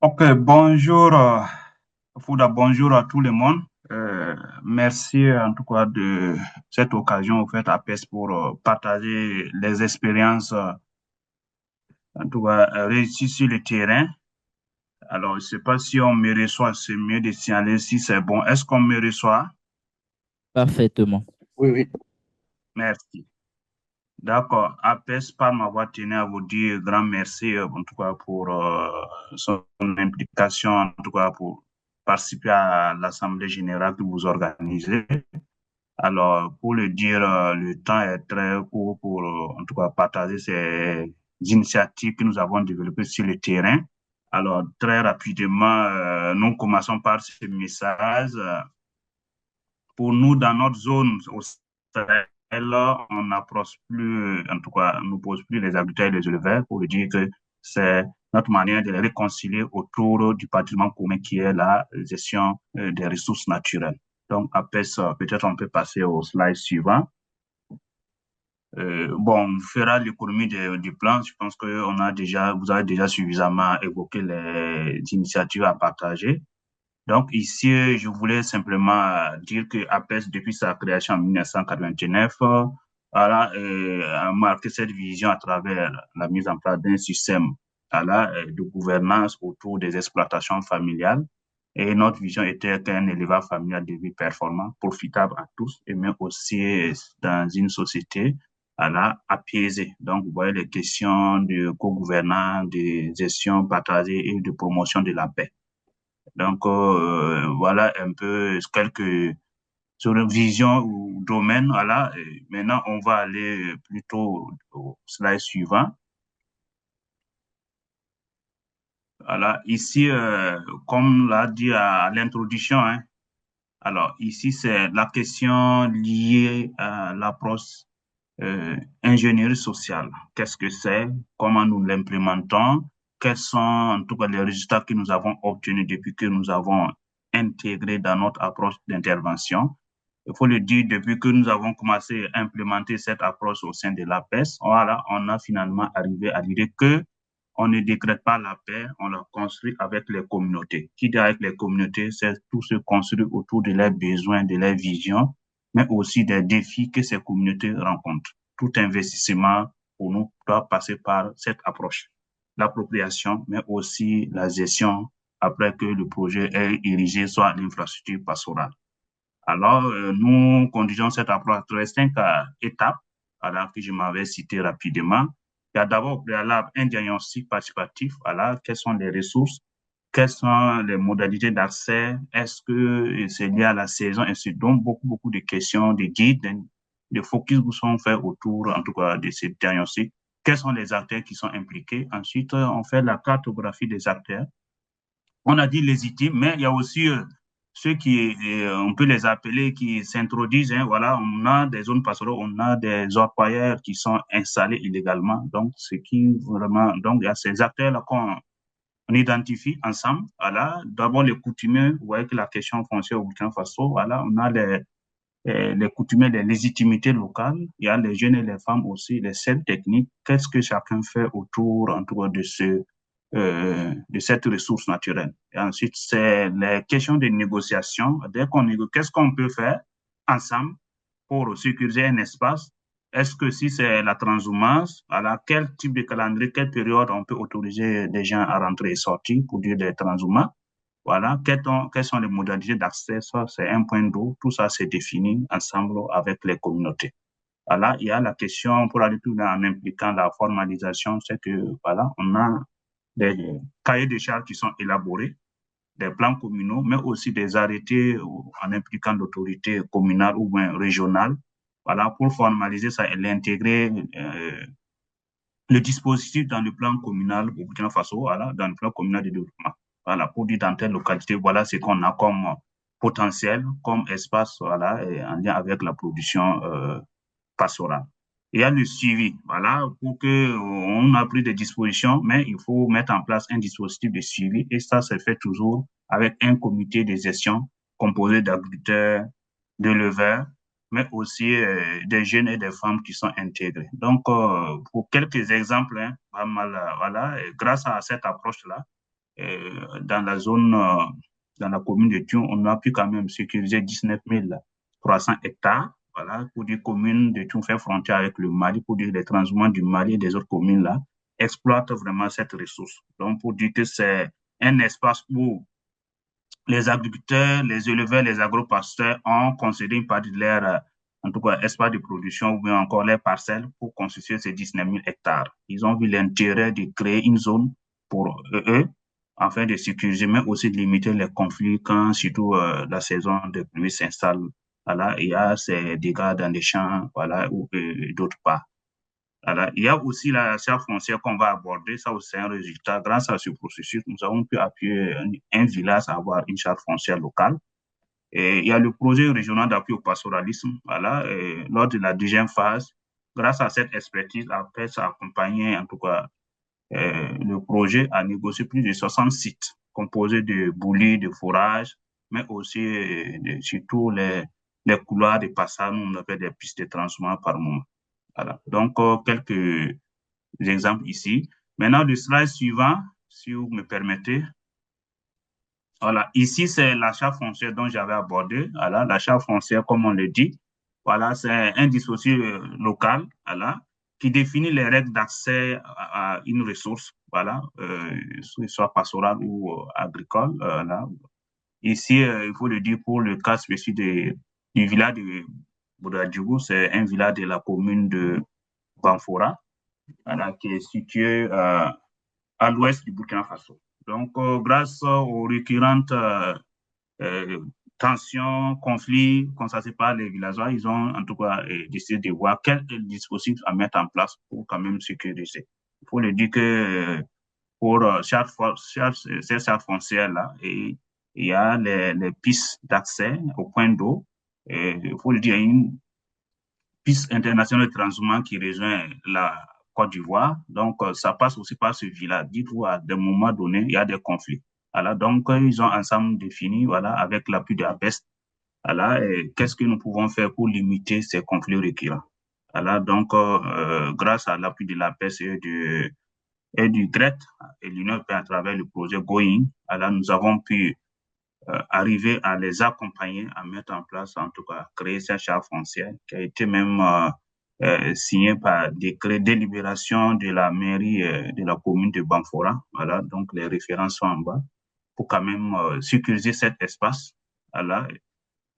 Ok, bonjour, Fouda, bonjour à tout le monde. Merci en tout cas de cette occasion offerte à PES pour partager les expériences, en tout cas réussies sur le terrain. Alors, je ne sais pas si on me reçoit, c'est mieux de signaler si c'est bon. Est-ce qu'on me reçoit? Parfaitement. Oui, oui. Merci. D'accord. APES, par ma voix, tenait à vous dire grand merci, en tout cas, pour son implication, en tout cas, pour participer à l'Assemblée générale que vous organisez. Alors, pour le dire, le temps est très court pour, en tout cas, partager ces initiatives que nous avons développées sur le terrain. Alors, très rapidement, nous commençons par ce message. Pour nous, dans notre zone au Sahel, on n'approche plus, en tout cas, on ne pose plus les agriculteurs et les éleveurs pour dire que c'est notre manière de les réconcilier autour du patrimoine commun qui est la gestion des ressources naturelles. Donc, après ça, peut-être on peut passer au slide suivant. Bon, on fera l'économie du plan. Je pense que vous avez déjà suffisamment évoqué les initiatives à partager. Donc ici, je voulais simplement dire que APES, depuis sa création en 1989, a marqué cette vision à travers la mise en place d'un système de gouvernance autour des exploitations familiales. Et notre vision était qu'un élevage familial devait performant, profitable à tous, et mais aussi dans une société apaisée. Donc, vous voyez les questions de co-gouvernance, de gestion partagée et de promotion de la paix. Donc, voilà un peu quelques sur une vision ou domaine. Voilà. Et maintenant, on va aller plutôt au slide suivant. Voilà. Ici, comme l'a dit à l'introduction, hein, alors ici, c'est la question liée à l'approche ingénierie sociale. Qu'est-ce que c'est? Comment nous l'implémentons? Quels sont en tout cas les résultats que nous avons obtenus depuis que nous avons intégré dans notre approche d'intervention? Il faut le dire, depuis que nous avons commencé à implémenter cette approche au sein de l'APES, voilà, on a finalement arrivé à l'idée que on ne décrète pas la paix, on la construit avec les communautés. Qui dit avec les communautés, c'est tout se construit autour de leurs besoins, de leurs visions, mais aussi des défis que ces communautés rencontrent. Tout investissement pour nous doit passer par cette approche. L'appropriation, mais aussi la gestion après que le projet est érigé, soit l'infrastructure pastorale. Alors, nous conduisons cette approche à cinq étapes, alors que je m'avais cité rapidement. Il y a d'abord au préalable un diagnostic participatif, voilà, quelles sont les ressources, quelles sont les modalités d'accès, est-ce que c'est lié à la saison, et c'est donc beaucoup de questions, de guides, de focus qui sont faits autour, en tout cas, de ces diagnostics. Quels sont les acteurs qui sont impliqués? Ensuite, on fait la cartographie des acteurs. On a dit légitimes, mais il y a aussi ceux qui, on peut les appeler, qui s'introduisent. Hein, voilà, on a des zones pastorales, on a des orpailleurs qui sont installés illégalement. Donc, ce qui vraiment, donc il y a ces acteurs-là qu'on on identifie ensemble. Voilà, d'abord les coutumiers. Vous voyez que la question foncière au Burkina Faso. Voilà, on a les coutumiers, les légitimités locales. Il y a les jeunes et les femmes aussi, les scènes techniques. Qu'est-ce que chacun fait autour, en tout cas, de cette ressource naturelle. Et ensuite, c'est les questions de négociation. Dès qu'on négocie, qu'est-ce qu'on peut faire ensemble pour sécuriser un espace? Est-ce que si c'est la transhumance, alors quel type de calendrier, quelle période on peut autoriser des gens à rentrer et sortir pour dire des transhumants? Voilà, quelles sont les modalités d'accès? Ça, c'est un point d'eau. Tout ça, c'est défini ensemble avec les communautés. Voilà, il y a la question pour aller plus loin en impliquant la formalisation, c'est que, voilà, on a des cahiers de charges qui sont élaborés, des plans communaux, mais aussi des arrêtés en impliquant l'autorité communale ou bien régionale, voilà, pour formaliser ça et l'intégrer, le dispositif dans le plan communal au Burkina Faso, voilà, dans le plan communal de développement. Voilà, pour dire dans telle localité, voilà ce qu'on a comme potentiel, comme espace, voilà, en lien avec la production pastorale. Il y a le suivi, voilà, pour que on a pris des dispositions, mais il faut mettre en place un dispositif de suivi et ça se fait toujours avec un comité de gestion composé d'agriculteurs, d'éleveurs, mais aussi des jeunes et des femmes qui sont intégrés. Donc, pour quelques exemples, hein, pas mal, voilà, grâce à cette approche-là, dans la zone, dans la commune de Thun, on a pu quand même sécuriser 19 300 hectares. Voilà, pour dire commune de Thun fait frontière avec le Mali, pour dire les transhumants du Mali et des autres communes là exploitent vraiment cette ressource. Donc, pour dire que c'est un espace où les agriculteurs, les éleveurs, les agro-pasteurs ont concédé une partie de leur, en tout cas, espace de production ou bien encore les parcelles pour constituer ces 19 000 hectares. Ils ont vu l'intérêt de créer une zone pour eux, afin de sécuriser, mais aussi de limiter les conflits quand surtout la saison de pluie s'installe. Voilà, il y a ces dégâts dans les champs, voilà, ou d'autres parts. Voilà. Il y a aussi la charte foncière qu'on va aborder. Ça aussi, c'est un résultat. Grâce à ce processus, nous avons pu appuyer un village à avoir une charte foncière locale. Et il y a le projet régional d'appui au pastoralisme. Voilà. Et lors de la deuxième phase, grâce à cette expertise, après, ça a accompagné, en tout cas, le projet a négocié plus de 60 sites composés de boulis, de fourrages, mais aussi surtout les couloirs de passage, nous on appelle des pistes de transport par moment. Voilà. Donc, quelques exemples ici. Maintenant, le slide suivant, si vous me permettez. Voilà, ici, c'est l'achat foncier dont j'avais abordé. Voilà, l'achat foncier, comme on le dit. Voilà, c'est un dispositif local, voilà, qui définit les règles d'accès à une ressource, voilà, soit pastorale ou agricole. Là. Ici, il faut le dire pour le cas spécifique du village de Boudadjougou, c'est un village de la commune de Banfora, voilà, qui est situé à l'ouest du Burkina Faso. Donc, grâce aux récurrentes euh, tensions, conflits constatés par les villageois, ils ont en tout cas décidé de voir quel est le dispositif à mettre en place pour quand même sécuriser. Il faut le dire que pour ces chartes foncières-là, il y a les pistes d'accès au point d'eau. Il faut le dire, il y a une piste internationale de transhumance qui rejoint la Côte d'Ivoire. Donc, ça passe aussi par ce village. Dites-vous, à des moments donnés, il y a des conflits. Voilà, donc, ils ont ensemble défini, voilà, avec l'appui de la PES, voilà, qu'est-ce que nous pouvons faire pour limiter ces conflits récurrents. Voilà, donc, grâce à l'appui de la PES et du GRET et l'Union européenne à travers le projet Going, voilà, nous avons pu arriver à les accompagner, à mettre en place, en tout cas, créer cette charte foncière qui a été même signée par décret délibération de la mairie de la commune de Banfora. Voilà, donc les références sont en bas pour quand même sécuriser cet espace. Voilà.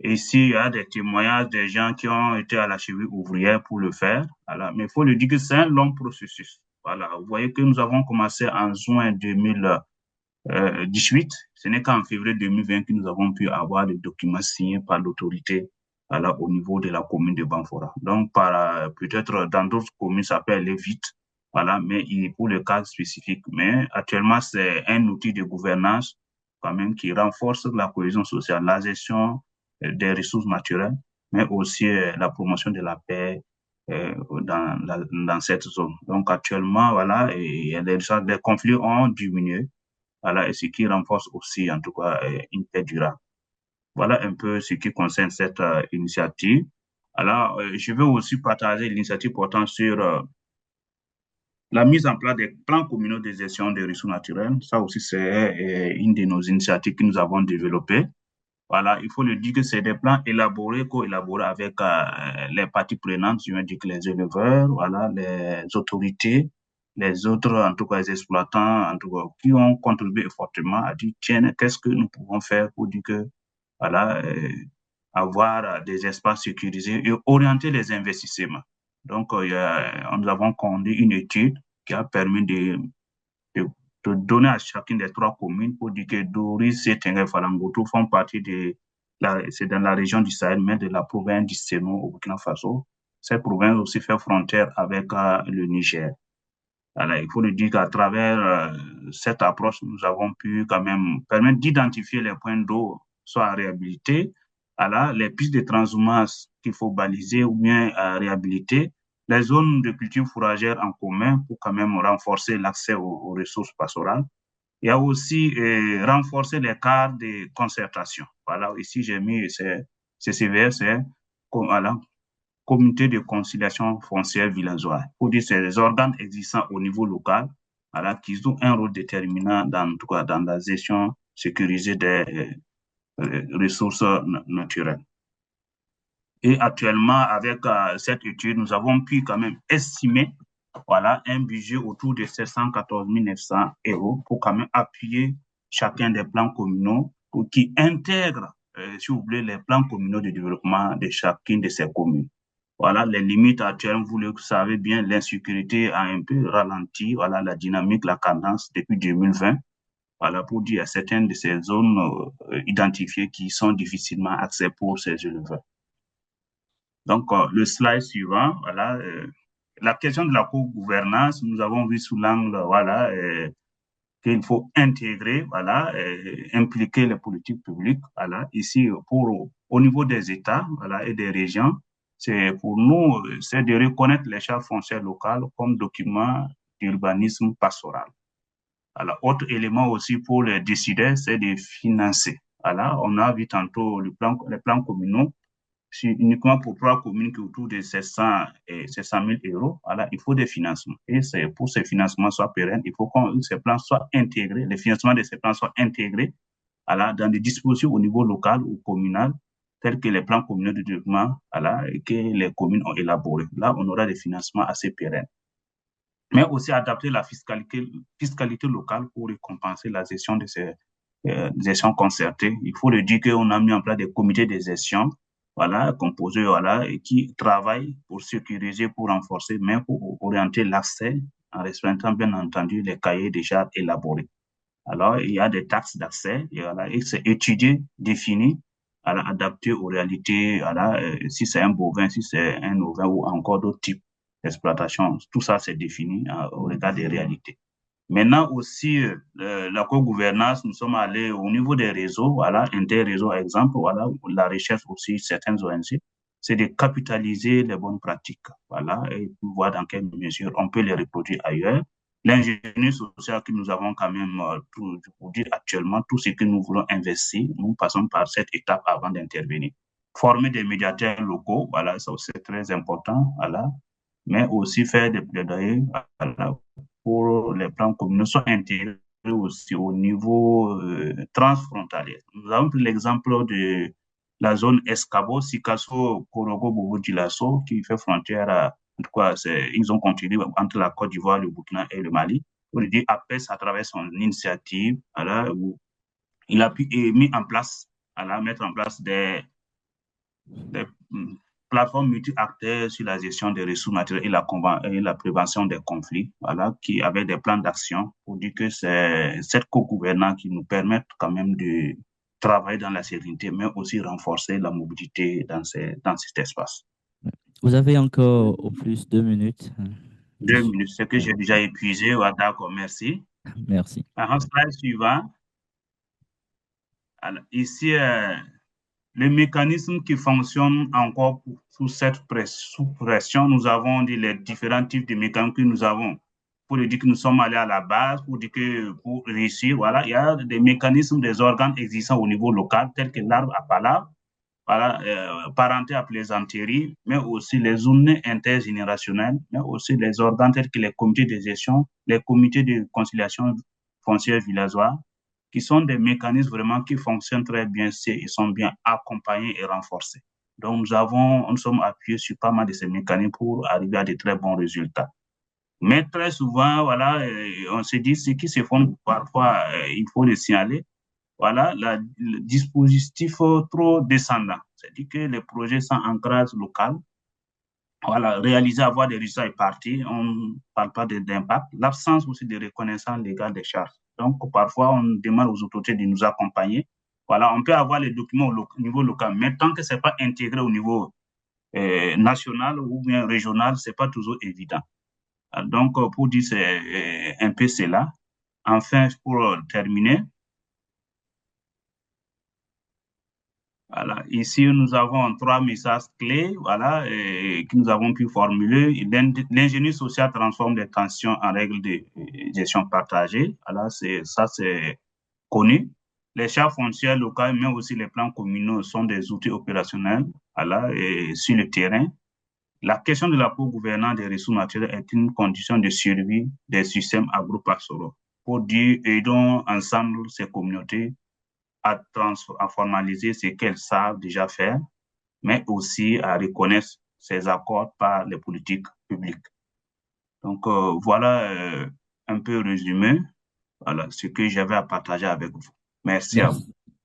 Et ici, il y a des témoignages des gens qui ont été à la cheville ouvrière pour le faire. Voilà. Mais il faut le dire que c'est un long processus. Voilà. Vous voyez que nous avons commencé en juin 2018. Ce n'est qu'en février 2020 que nous avons pu avoir les documents signés par l'autorité voilà, au niveau de la commune de Banfora. Donc, peut-être dans d'autres communes, ça peut aller vite, voilà, mais pour le cas spécifique. Mais actuellement, c'est un outil de gouvernance quand même qui renforce la cohésion sociale, la gestion des ressources naturelles, mais aussi la promotion de la paix dans cette zone. Donc, actuellement, voilà, les conflits ont diminué. Voilà, et ce qui renforce aussi, en tout cas, une paix durable. Voilà un peu ce qui concerne cette initiative. Alors, je veux aussi partager l'initiative portant sur la mise en place des plans communaux de gestion des ressources naturelles. Ça aussi, c'est une de nos initiatives que nous avons développées. Voilà, il faut le dire que c'est des plans élaborés, co-élaborés avec les parties prenantes, je veux dire que les éleveurs, voilà, les autorités, les autres, en tout cas les exploitants, en tout cas, qui ont contribué fortement à dire, tiens, qu'est-ce que nous pouvons faire pour dire que, voilà, avoir des espaces sécurisés et orienter les investissements. Donc, nous avons conduit une étude qui a permis de, de donner à chacune des trois communes pour dire que Doris et Tengue Falangoto font partie c'est dans la région du Sahel, mais de la province du Sénou au Burkina Faso. Cette province aussi fait frontière avec le Niger. Alors, il faut le dire qu'à travers cette approche, nous avons pu quand même permettre d'identifier les points d'eau, soit à réhabiliter, alors les pistes de transhumance qu'il faut baliser ou bien à réhabiliter, les zones de culture fourragère en commun pour quand même renforcer l'accès aux ressources pastorales. Il y a aussi renforcer les cadres de concertation. Voilà, ici j'ai mis CCVS, c'est voilà, comité de conciliation foncière villageoise. Pour dire, c'est des organes existants au niveau local voilà, qui jouent un rôle déterminant dans, en tout cas, dans la gestion sécurisée des ressources naturelles. Et actuellement, avec cette étude, nous avons pu quand même estimer voilà, un budget autour de 714 900 euros pour quand même appuyer chacun des plans communaux qui intègrent, si vous voulez, les plans communaux de développement de chacune de ces communes. Voilà, les limites actuelles, vous le savez bien, l'insécurité a un peu ralenti, voilà, la dynamique, la cadence depuis 2020. Voilà, pour dire à certaines de ces zones identifiées qui sont difficilement accès pour ces éleveurs. Donc, le slide suivant, voilà, la question de la co-gouvernance, nous avons vu sous l'angle, voilà, qu'il faut intégrer, voilà, impliquer les politiques publiques, voilà, ici, au niveau des États, voilà, et des régions, c'est pour nous, c'est de reconnaître les chartes foncières locales comme document d'urbanisme pastoral. Alors, autre élément aussi pour les décideurs, c'est de financer. Voilà, on a vu tantôt les plans communaux uniquement pour 3 communes qui autour de 700 et 700 000 euros, voilà, il faut des financements. Et c'est pour que ces financements soient pérennes, il faut que ces plans soient intégrés, les financements de ces plans soient intégrés, voilà, dans des dispositions au niveau local ou communal, tels que les plans communaux de développement, voilà, que les communes ont élaborés. Là, on aura des financements assez pérennes. Mais aussi adapter la fiscalité locale pour récompenser la gestion de ces gestion concertée. Il faut le dire qu'on a mis en place des comités de gestion, voilà, composés, voilà, et qui travaillent pour sécuriser, pour renforcer, mais pour orienter l'accès en respectant bien entendu les cahiers déjà élaborés. Alors, il y a des taxes d'accès, et, voilà, et c'est étudié, défini, voilà, adapté aux réalités, voilà, si c'est un bovin, si c'est un ovin ou encore d'autres types d'exploitation. Tout ça, c'est défini au regard des réalités. Maintenant aussi, la co-gouvernance, nous sommes allés au niveau des réseaux, voilà, inter-réseaux, exemple, voilà, la recherche aussi, certaines ONG, c'est de capitaliser les bonnes pratiques, voilà, et voir dans quelle mesure on peut les reproduire ailleurs. L'ingénierie sociale que nous avons quand même, pour dire actuellement, tout ce que nous voulons investir, nous passons par cette étape avant d'intervenir. Former des médiateurs locaux, voilà, ça c'est très important, voilà, mais aussi faire des plaidoyers, voilà, pour les plans communaux sont intégrés aussi au niveau transfrontalier. Nous avons pris l'exemple de la zone Escabo, Sikasso, Korogo, Bobo, Djilasso, qui fait frontière en tout cas, ils ont continué entre la Côte d'Ivoire, le Burkina et le Mali. On dit APES à travers son initiative, voilà, où il a pu mis en place, voilà, mettre en place des plateforme multi-acteurs sur la gestion des ressources naturelles et la prévention des conflits, voilà, qui avait des plans d'action pour dire que c'est cette co-gouvernance qui nous permet quand même de travailler dans la sérénité, mais aussi renforcer la mobilité dans cet espace. Vous avez encore au plus 2 minutes, 2 minutes, ce que j'ai déjà épuisé. Ouais, d'accord, merci. Merci. Alors, slide suivant. Alors, ici, le mécanisme qui fonctionne encore sous cette sous pression, nous avons dit les différents types de mécanismes que nous avons. Pour dire que nous sommes allés à la base, pour dire que pour réussir, voilà, il y a des mécanismes, des organes existants au niveau local, tels que l'arbre à palabre, voilà, parenté à plaisanterie, mais aussi les zones intergénérationnelles, mais aussi les organes tels que les comités de gestion, les comités de conciliation foncière villageoise, qui sont des mécanismes vraiment qui fonctionnent très bien et sont bien accompagnés et renforcés. Donc, nous sommes appuyés sur pas mal de ces mécanismes pour arriver à de très bons résultats. Mais très souvent, voilà, on se dit ce qui se font parfois, il faut le signaler, voilà, le dispositif trop descendant. C'est-à-dire que les projets sans ancrage local, voilà, réaliser, avoir des résultats est parti, on ne parle pas d'impact. L'absence aussi de reconnaissance légale des charges. Donc, parfois, on demande aux autorités de nous accompagner. Voilà, on peut avoir les documents au niveau local, mais tant que ce n'est pas intégré au niveau national ou bien régional, ce n'est pas toujours évident. Donc, pour dire, c'est un peu cela. Enfin, pour terminer, voilà. Ici, nous avons 3 messages clés, voilà, que nous avons pu formuler. L'ingénierie sociale transforme les tensions en règles de gestion partagée. Voilà, c'est connu. Les chartes foncières locales, mais aussi les plans communaux sont des outils opérationnels, voilà, et sur le terrain. La question de la gouvernance des ressources naturelles est une condition de survie des systèmes agro-pastoraux. Pour dire, aidons ensemble ces communautés à formaliser ce qu'elles savent déjà faire, mais aussi à reconnaître ces accords par les politiques publiques. Donc, voilà un peu résumé, voilà ce que j'avais à partager avec vous. Merci à vous. Merci.